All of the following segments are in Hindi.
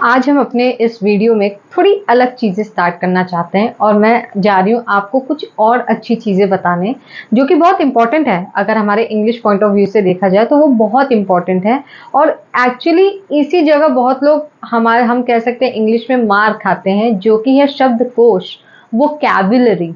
आज हम अपने इस वीडियो में थोड़ी अलग चीज़ें स्टार्ट करना चाहते हैं और मैं जा रही हूँ आपको कुछ और अच्छी चीज़ें बताने जो कि बहुत इम्पॉर्टेंट है। अगर हमारे इंग्लिश पॉइंट ऑफ व्यू से देखा जाए तो वो बहुत इम्पॉर्टेंट है और एक्चुअली इसी जगह बहुत लोग हम कह सकते हैं इंग्लिश में मार खाते हैं, जो कि है शब्दकोश, वोकैबुलरी।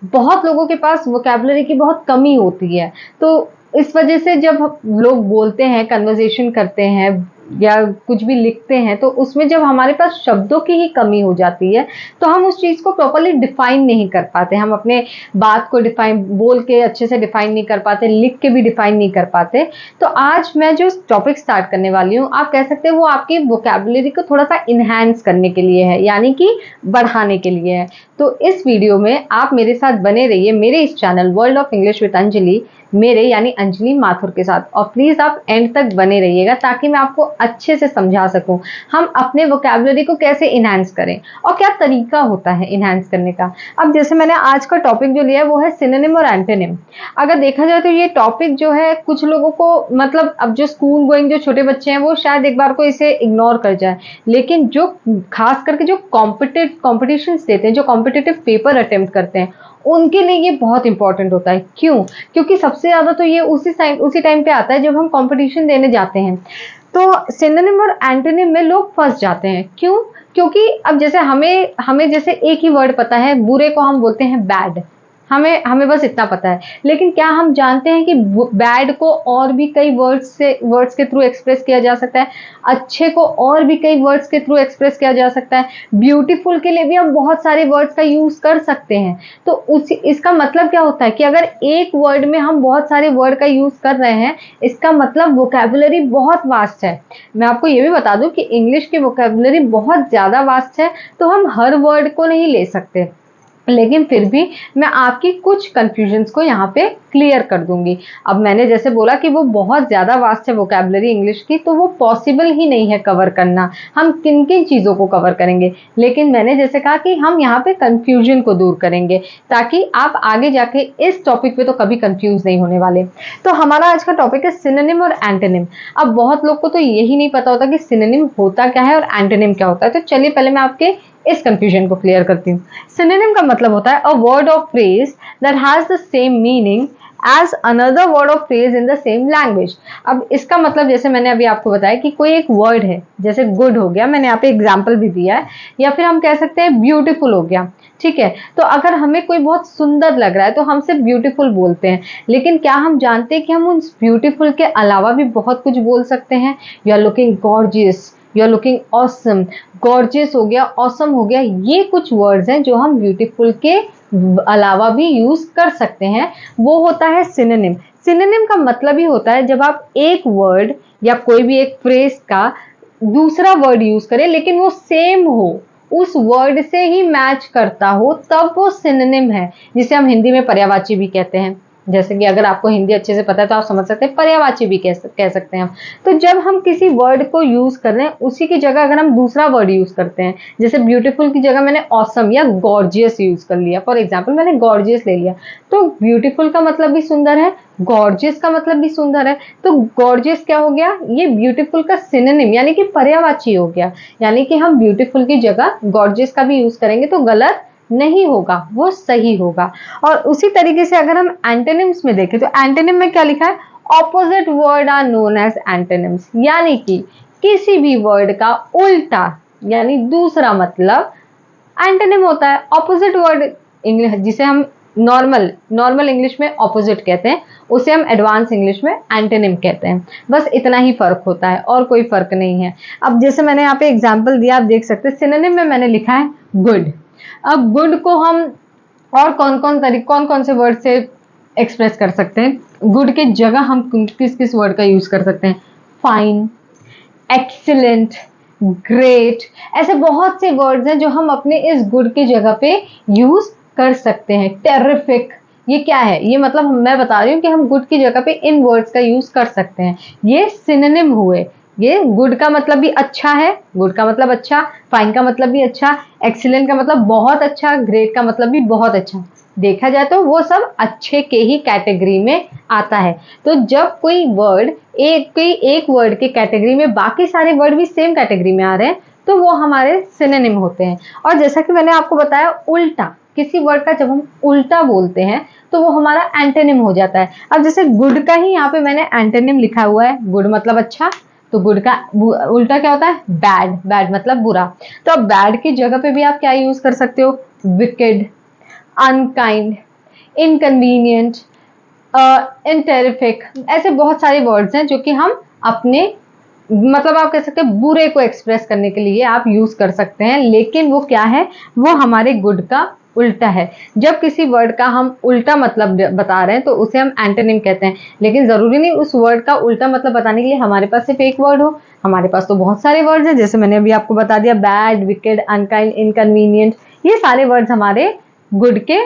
बहुत लोगों के पास वोकैबुलरी की बहुत कमी होती है, तो इस वजह से जब लोग बोलते हैं, कन्वर्सेशन करते हैं या कुछ भी लिखते हैं, तो उसमें जब हमारे पास शब्दों की ही कमी हो जाती है तो हम उस चीज़ को प्रॉपर्ली डिफाइन नहीं कर पाते। हम अपने बात को डिफाइन बोल के अच्छे से डिफाइन नहीं कर पाते, लिख के भी डिफाइन नहीं कर पाते। तो आज मैं जो टॉपिक स्टार्ट करने वाली हूँ, आप कह सकते हैं वो आपकी वोकैबुलरी को थोड़ा सा इन्हांस करने के लिए है, यानी कि बढ़ाने के लिए है। तो इस वीडियो में आप मेरे साथ बने रहिए मेरे इस channel world of English with Anjali, मेरे यानी अंजलि माथुर के साथ, और प्लीज आप एंड तक बने रहिएगा ताकि मैं आपको अच्छे से समझा सकूं हम अपने वोकैबुलरी को कैसे इनहांस करें और क्या तरीका होता है इनहांस करने का। अब जैसे मैंने आज का टॉपिक जो लिया है वो है सिनोनिम और एंटोनिम। अगर देखा जाए तो ये टॉपिक जो है कुछ लोगों को, मतलब अब जो स्कूल गोइंग जो छोटे बच्चे हैं वो शायद एक बार को इसे इग्नोर कर जाए, लेकिन जो खास करके जो कॉम्पिटिशन देते हैं, जो कॉम्पिटिटिव पेपर अटेम्प्ट करते हैं, उनके लिए ये बहुत इंपॉर्टेंट होता है। क्यों? क्योंकि सबसे ज्यादा तो ये उसी टाइम पे आता है जब हम कंपटीशन देने जाते हैं। तो सिनोनिम और एंटोनिम में लोग फंस जाते हैं। क्यों? क्योंकि अब जैसे हमें जैसे एक ही वर्ड पता है, बुरे को हम बोलते हैं बैड, हमें बस इतना पता है। लेकिन क्या हम जानते हैं कि बैड को और भी कई वर्ड्स के थ्रू एक्सप्रेस किया जा सकता है, अच्छे को और भी कई वर्ड्स के थ्रू एक्सप्रेस किया जा सकता है, ब्यूटीफुल के लिए भी हम बहुत सारे वर्ड्स का यूज कर सकते हैं। तो इसका मतलब क्या होता है कि अगर एक वर्ड में हम बहुत सारे वर्ड का यूज कर रहे हैं, इसका मतलब वोकैबुलरी बहुत वास्ट है। मैं आपको ये भी बता दूं कि इंग्लिश की वोकैबुलरी बहुत ज्यादा वास्ट है, तो हम हर वर्ड को नहीं ले सकते, लेकिन फिर भी मैं आपकी कुछ कंफ्यूजन्स को यहाँ पे क्लियर कर दूंगी। अब मैंने जैसे बोला कि वो बहुत ज्यादा वास्ट है वोकैबुलरी इंग्लिश की, तो वो पॉसिबल ही नहीं है कवर करना। हम किन किन चीजों को कवर करेंगे, लेकिन मैंने जैसे कहा कि हम यहाँ पे कंफ्यूजन को दूर करेंगे ताकि आप आगे जाके इस टॉपिक पे तो कभी कंफ्यूज नहीं होने वाले। तो हमारा आज का टॉपिक है सिनोनिम और एंटोनिम। अब बहुत लोग को तो यही नहीं पता होता कि सिनोनिम होता क्या है और एंटोनिम क्या होता है, तो चलिए पहले मैं आपके इस कंफ्यूजन को क्लियर करती हूँ। सिनोनिम का मतलब होता है a word of phrase that has the same meaning as another word of phrase in the same language. अब इसका मतलब जैसे मैंने अभी आपको बताया कि कोई एक वर्ड है, जैसे गुड हो गया, मैंने यहाँ पे एग्जाम्पल भी दिया है, या फिर हम कह सकते हैं ब्यूटीफुल हो गया। ठीक है, तो अगर हमें कोई बहुत सुंदर लग रहा है तो हम सिर्फ ब्यूटीफुल बोलते हैं, लेकिन क्या हम जानते हैं कि हम उस ब्यूटीफुल के अलावा भी बहुत कुछ बोल सकते हैं। You are looking gorgeous, you are looking awesome. Gorgeous हो गया, ऑसम हो गया, ये कुछ वर्ड्स हैं जो हम ब्यूटीफुल के अलावा भी यूज कर सकते हैं। वो होता है सिनोनिम। सिनोनिम का मतलब ही होता है जब आप एक वर्ड या कोई भी एक फ्रेज का दूसरा वर्ड यूज करें लेकिन वो सेम हो, उस वर्ड से ही मैच करता हो, तब वो सिनोनिम है, जिसे हम हिंदी में पर्यायवाची भी कहते हैं। जैसे कि अगर आपको हिंदी अच्छे से पता है तो आप समझ सकते हैं, पर्यायवाची भी कह सकते हैं हम। तो जब हम किसी वर्ड को यूज कर रहे हैं, उसी की जगह अगर हम दूसरा वर्ड यूज करते हैं, जैसे ब्यूटीफुल की जगह मैंने ऑसम या गॉर्जियस यूज कर लिया, फॉर एग्जाम्पल मैंने गॉर्जियस ले लिया, तो ब्यूटीफुल का मतलब भी सुंदर है, गॉर्जियस का मतलब भी सुंदर है, तो गॉर्जियस क्या हो गया, ये ब्यूटीफुल का सिनोनिम यानी कि पर्यायवाची हो गया। यानी कि हम ब्यूटीफुल की जगह गॉर्जियस का भी यूज करेंगे तो गलत नहीं होगा, वो सही होगा। और उसी तरीके से अगर हम एंटोनिम्स में देखें तो एंटोनिम में क्या लिखा है, opposite word are known as antonyms, यानी कि किसी भी वर्ड का उल्टा यानी दूसरा मतलब एंटोनिम होता है। ऑपोजिट वर्ड इंग्लिश जिसे हम नॉर्मल इंग्लिश में ऑपोजिट कहते हैं, उसे हम एडवांस इंग्लिश में एंटोनिम कहते हैं। बस इतना ही फर्क होता है और कोई फर्क नहीं है। अब जैसे मैंने यहाँ पे एग्जांपल दिया, आप देख सकते हैं सिनोनिम में मैंने लिखा है गुड। अब गुड को हम और कौन कौन से वर्ड से एक्सप्रेस कर सकते हैं, गुड के जगह हम किस किस वर्ड का यूज कर सकते हैं, फाइन, एक्सीलेंट, ग्रेट, ऐसे बहुत से वर्ड्स हैं जो हम अपने इस गुड की जगह पे यूज कर सकते हैं। टेरिफिक, ये क्या है, ये मतलब मैं बता रही हूँ कि हम गुड की जगह पे इन वर्ड्स का यूज कर सकते हैं। ये सिनोनिम हुए। ये गुड का मतलब भी अच्छा है, गुड का मतलब अच्छा, फाइन का मतलब भी अच्छा, एक्सीलेंट का मतलब बहुत अच्छा, ग्रेट का मतलब भी बहुत अच्छा। देखा जाए तो वो सब अच्छे के ही कैटेगरी में आता है। तो जब कोई वर्ड एक वर्ड के कैटेगरी में बाकी सारे वर्ड भी सेम कैटेगरी में आ रहे हैं, तो वो हमारे सिनोनिम होते हैं। और जैसा कि मैंने आपको बताया, उल्टा किसी वर्ड का जब हम उल्टा बोलते हैं तो वो हमारा एंटोनिम हो जाता है। अब जैसे गुड का ही यहाँ पे मैंने एंटोनिम लिखा हुआ है, गुड मतलब अच्छा, तो गुड का उल्टा क्या होता है, बैड, बैड मतलब बुरा। तो अब बैड की जगह पे भी आप क्या यूज कर सकते हो, विकेड, अनकाइंड, इनकन्वीनियंट, इनटेरिफिक, ऐसे बहुत सारे वर्ड्स हैं जो कि हम अपने मतलब आप कह सकते हैं बुरे को एक्सप्रेस करने के लिए आप यूज कर सकते हैं, लेकिन वो क्या है, वो हमारे गुड का उल्टा है। जब किसी वर्ड का हम उल्टा मतलब बता रहे हैं तो उसे हम एंटोनिम कहते हैं, लेकिन जरूरी नहीं उस वर्ड का उल्टा मतलब बताने के लिए हमारे पास सिर्फ एक वर्ड हो। हमारे पास तो बहुत सारे वर्ड्स हैं, जैसे मैंने अभी आपको बता दिया, बैड, विकेड, अनकाइंड, इनकन्वीनियंट, ये सारे वर्ड्स हमारे गुड के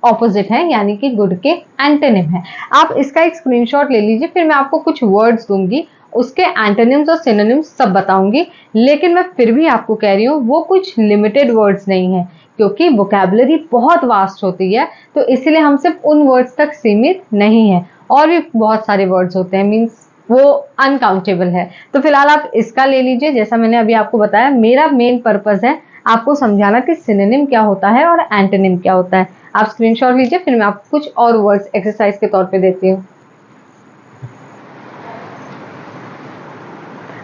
ऑपोजिट है, यानी कि गुड के एंटोनिम है। आप इसका एक स्क्रीनशॉट ले लीजिए, फिर मैं आपको कुछ वर्ड्स दूंगी, उसके एंटोनिम्स और सिनोनिम्स सब बताऊंगी। लेकिन मैं फिर भी आपको कह रही हूँ वो कुछ लिमिटेड वर्ड्स नहीं है, क्योंकि वोकैबुलरी बहुत वास्ट होती है, तो इसलिए हम सिर्फ उन वर्ड्स तक सीमित नहीं है, और भी बहुत सारे वर्ड्स होते हैं, मीन्स वो अनकाउंटेबल है। तो फिलहाल आप इसका ले लीजिए। जैसा मैंने अभी आपको बताया, मेरा मेन पर्पस है आपको समझाना कि सिनोनिम क्या होता है और एंटोनिम क्या होता है। आप स्क्रीनशॉट लीजिए, फिर मैं आपको कुछ और वर्ड्स एक्सरसाइज के तौर पे देती हूँ।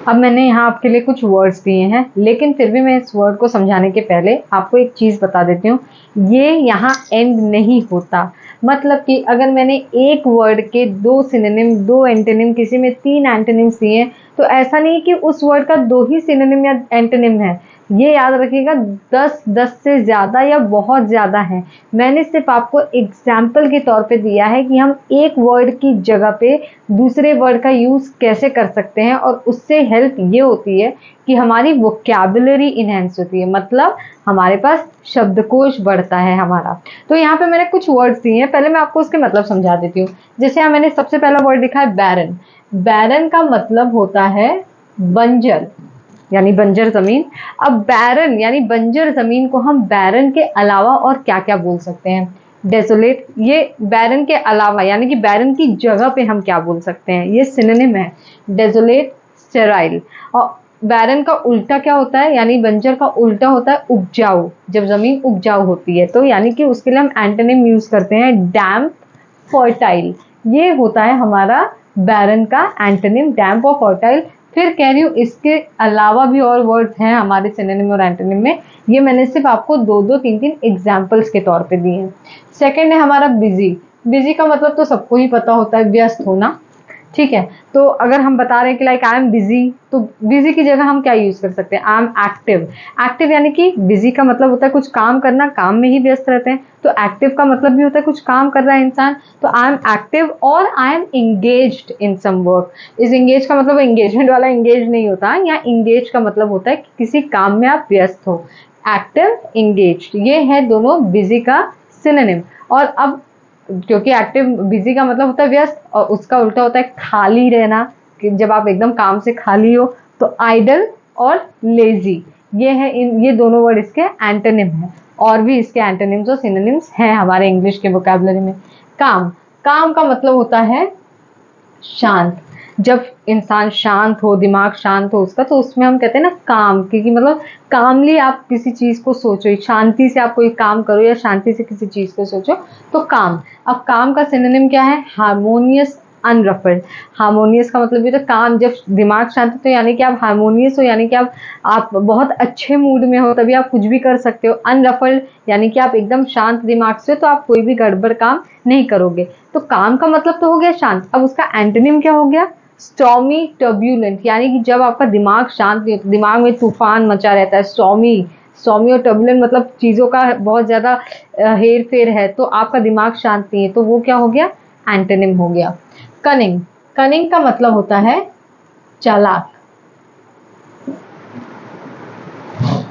अब मैंने यहाँ आपके लिए कुछ वर्ड्स दिए हैं, लेकिन फिर भी मैं इस वर्ड को समझाने के पहले आपको एक चीज बता देती हूँ, ये यहाँ एंड नहीं होता। मतलब कि अगर मैंने एक वर्ड के 2 सिनोनिम, 2 एंटोनिम, किसी में 3 एंटोनिम्स दिए, तो ऐसा नहीं कि उस वर्ड का 2 ही सिनोनिम या एंटोनिम है। ये याद रखिएगा, 10 से ज्यादा या बहुत ज्यादा है। मैंने सिर्फ आपको एग्जाम्पल के तौर पे दिया है कि हम एक वर्ड की जगह पे दूसरे वर्ड का यूज कैसे कर सकते हैं, और उससे हेल्प ये होती है कि हमारी वोकैबुलरी इनहेंस होती है, मतलब हमारे पास शब्दकोश बढ़ता है हमारा। तो यहाँ पे मैंने कुछ वर्ड्स दिए हैं, पहले मैं आपको उसके मतलब समझा देती हूँ। जैसे यहाँ मैंने सबसे पहला वर्ड लिखा है बैरन। बैरन का मतलब होता है बंजर, यानी बंजर जमीन। अब बैरन यानी बंजर जमीन को हम बैरन के अलावा और क्या क्या बोल सकते हैं, डेसोलेट। ये बैरन के अलावा यानी कि बैरन की जगह पे हम क्या बोल सकते हैं, ये सिनोनिम है, डेसोलेट, स्टेराइल। और बैरन का उल्टा क्या होता है, यानी बंजर का उल्टा होता है उपजाऊ। जब जमीन उपजाऊ होती है तो यानी कि उसके लिए हम एंटोनिम यूज करते हैं, डैम्प, फर्टाइल। ये होता है हमारा बैरन का एंटोनिम, डैम्प और फर्टाइल। फिर कह रही हूँ इसके अलावा भी और वर्ड्स हैं हमारे सिनोनिम और एंटोनिम में, ये मैंने सिर्फ आपको 2-2, 3-3 एग्जाम्पल्स के तौर पे दिए हैं। सेकंड है हमारा बिजी। बिजी का मतलब तो सबको ही पता होता है, व्यस्त होना, ठीक है। तो अगर हम बता रहे हैं कि लाइक आई एम बिजी, तो बिजी की जगह हम क्या यूज कर सकते हैं, आई एम एक्टिव। एक्टिव यानी कि बिजी का मतलब होता है कुछ काम करना, काम में ही व्यस्त रहते हैं, तो एक्टिव का मतलब भी होता है कुछ काम कर रहा है इंसान, तो आई एम एक्टिव। और I am engaged in some work. इस इंगेज का मतलब एंगेजमेंट वाला इंगेज नहीं होता, या इंगेज का मतलब होता है कि किसी काम में आप व्यस्त हो, एक्टिव, इंगेज्ड, ये है दोनों बिजी का सिनोनिम। और अब क्योंकि एक्टिव, बिजी का मतलब होता है व्यस्त, और उसका उल्टा होता है खाली रहना, कि जब आप एकदम काम से खाली हो, तो आइडल और लेजी, ये है ये दोनों वर्ड इसके एंटोनिम हैं। और भी इसके एंटोनिम्स और सिनोनिम्स हैं हमारे इंग्लिश के वोकैबुलरी में। काम, काम का मतलब होता है शांत। जब इंसान शांत हो, दिमाग शांत हो उसका, तो उसमें हम कहते हैं ना काम, क्योंकि मतलब कामली आप किसी चीज को सोचो, शांति से आप कोई काम करो या शांति से किसी चीज को सोचो, तो काम। अब काम का सिनोनिम क्या है, हार्मोनियस, अनरफल्ड। हार्मोनियस का मतलब ये तो काम, जब दिमाग शांत हो तो यानी कि आप हार्मोनियस हो, यानी कि आप बहुत अच्छे मूड में हो, तभी आप कुछ भी कर सकते हो। अनरफल्ड यानी कि आप एकदम शांत दिमाग से हो, तो आप कोई भी गड़बड़ काम नहीं करोगे। तो काम का मतलब तो हो गया शांत। अब उसका एंटोनिम क्या हो गया, स्टॉर्मी, टर्ब्यूलेंट, यानी कि जब आपका दिमाग शांत नहीं होता, दिमाग में तूफान मचा रहता है, स्टॉर्मी। स्टॉर्मी और टर्बुलेंट मतलब चीजों का बहुत ज्यादा हेर फेर है, तो आपका दिमाग शांत नहीं है, तो वो क्या हो गया, एंटोनिम हो गया। कनिंग, कनिंग का मतलब होता है चालाक।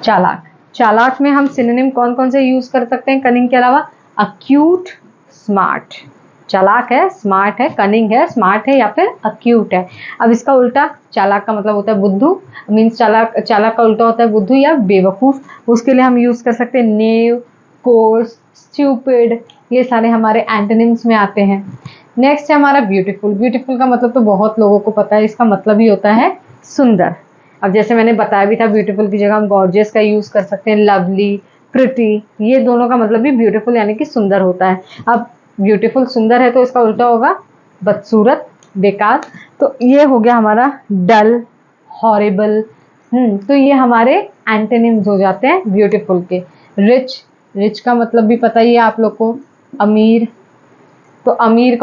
चालाक, चालाक में हम सिनोनिम कौन कौन से यूज कर सकते हैं कनिंग के अलावा, अक्यूट, स्मार्ट। चालाक है, स्मार्ट है, कनिंग है, स्मार्ट है, या फिर अक्यूट है। अब इसका उल्टा, चालाक का मतलब होता है बुद्धू, मीन्स चालाक, चालाक का उल्टा होता है बुद्धू या बेवकूफ। उसके लिए हम यूज कर सकते हैं नेव, कोर्स, स्टूपिड, ये सारे हमारे एंटोनिम्स में आते हैं। नेक्स्ट है हमारा ब्यूटीफुल। ब्यूटीफुल का मतलब तो बहुत लोगों को पता है, इसका मतलब ही होता है सुंदर। अब जैसे मैंने बताया भी था, ब्यूटीफुल की जगह हम गॉर्जियस का यूज कर सकते हैं, लवली, प्रिटी, ये दोनों का मतलब भी ब्यूटीफुल यानी कि सुंदर होता है। अब ब्यूटीफुल सुंदर है तो इसका उल्टा होगा बदसूरत, बेकार। तो ये हो गया हमारा डल, हॉरिबल। तो ये हमारे एंटोनिम्स हो जाते हैं ब्यूटीफुल के। रिच, रिच का मतलब भी पता ही है आप लोग को, अमीर। तो अमीर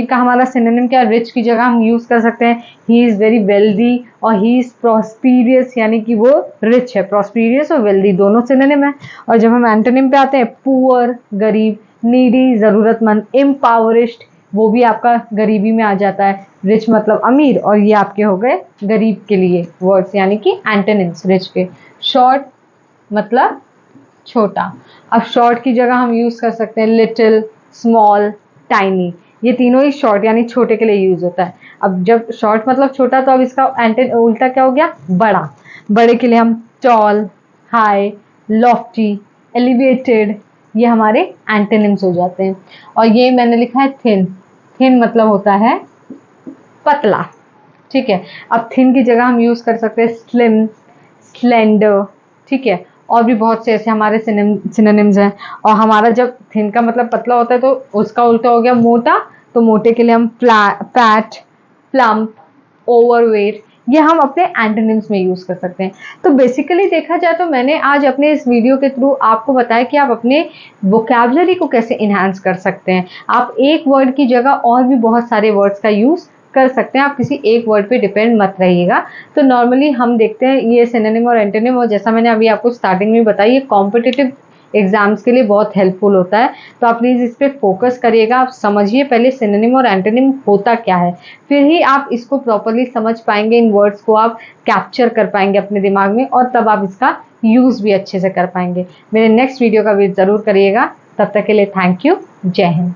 का हमारा सिनोनिम क्या, रिच की जगह हम यूज कर सकते हैं ही इज वेरी वेल्दी और ही इज प्रॉस्पीरियस, यानी कि वो रिच है। प्रॉस्पीरियस और वेल्दी दोनों सिनोनिम है। और जब हम एंटोनिम पे आते हैं, पुअर गरीब, नीडी जरूरतमंद, इम्पावरिश्ड वो भी आपका गरीबी में आ जाता है। रिच मतलब अमीर और ये आपके हो गए गरीब के लिए वर्ड्स, यानी कि एंटोनिम्स रिच के। शॉर्ट मतलब छोटा। अब शॉर्ट की जगह हम यूज कर सकते हैं लिटिल, स्मॉल, टाइनी। ये तीनों ही शॉर्ट यानी छोटे के लिए यूज होता है। अब जब शॉर्ट मतलब छोटा, तो अब इसका उल्टा क्या हो गया, बड़ा। बड़े के लिए हम टॉल, हाई, लॉफ्टी, एलिवेटेड, ये हमारे एंटोनिम्स हो जाते हैं। और ये मैंने लिखा है थिन। थिन मतलब होता है पतला, ठीक है। अब थिन की जगह हम यूज कर सकते हैं स्लिम, स्लेंडर, ठीक है। और भी बहुत से ऐसे हमारे सिनोनिम्स हैं। और हमारा जब थिन का मतलब पतला होता है तो उसका उल्टा हो गया मोटा। तो मोटे के लिए हम फैट, प्लम्प, ओवरवेट, ये हम अपने एंटोनिम्स में यूज कर सकते हैं। तो बेसिकली देखा जाए तो मैंने आज अपने इस वीडियो के थ्रू आपको बताया कि आप अपने वोकैबुलरी को कैसे इन्हांस कर सकते हैं। आप एक वर्ड की जगह और भी बहुत सारे वर्ड्स का यूज कर सकते हैं। आप किसी एक वर्ड पे डिपेंड मत रहिएगा। तो नॉर्मली हम देखते हैं ये सिनोनिम और एंटोनिम, और जैसा मैंने अभी आपको स्टार्टिंग में बताया, ये कॉम्पिटिटिव एग्जाम्स के लिए बहुत हेल्पफुल होता है। तो आप प्लीज़ इस पे फोकस करिएगा। आप समझिए पहले सिनोनिम और एंटोनिम होता क्या है, फिर ही आप इसको प्रॉपरली समझ पाएंगे, इन वर्ड्स को आप कैप्चर कर पाएंगे अपने दिमाग में, और तब आप इसका यूज भी अच्छे से कर पाएंगे। मेरे नेक्स्ट वीडियो का वेट जरूर करिएगा। तब तक के लिए थैंक यू। जय हिंद।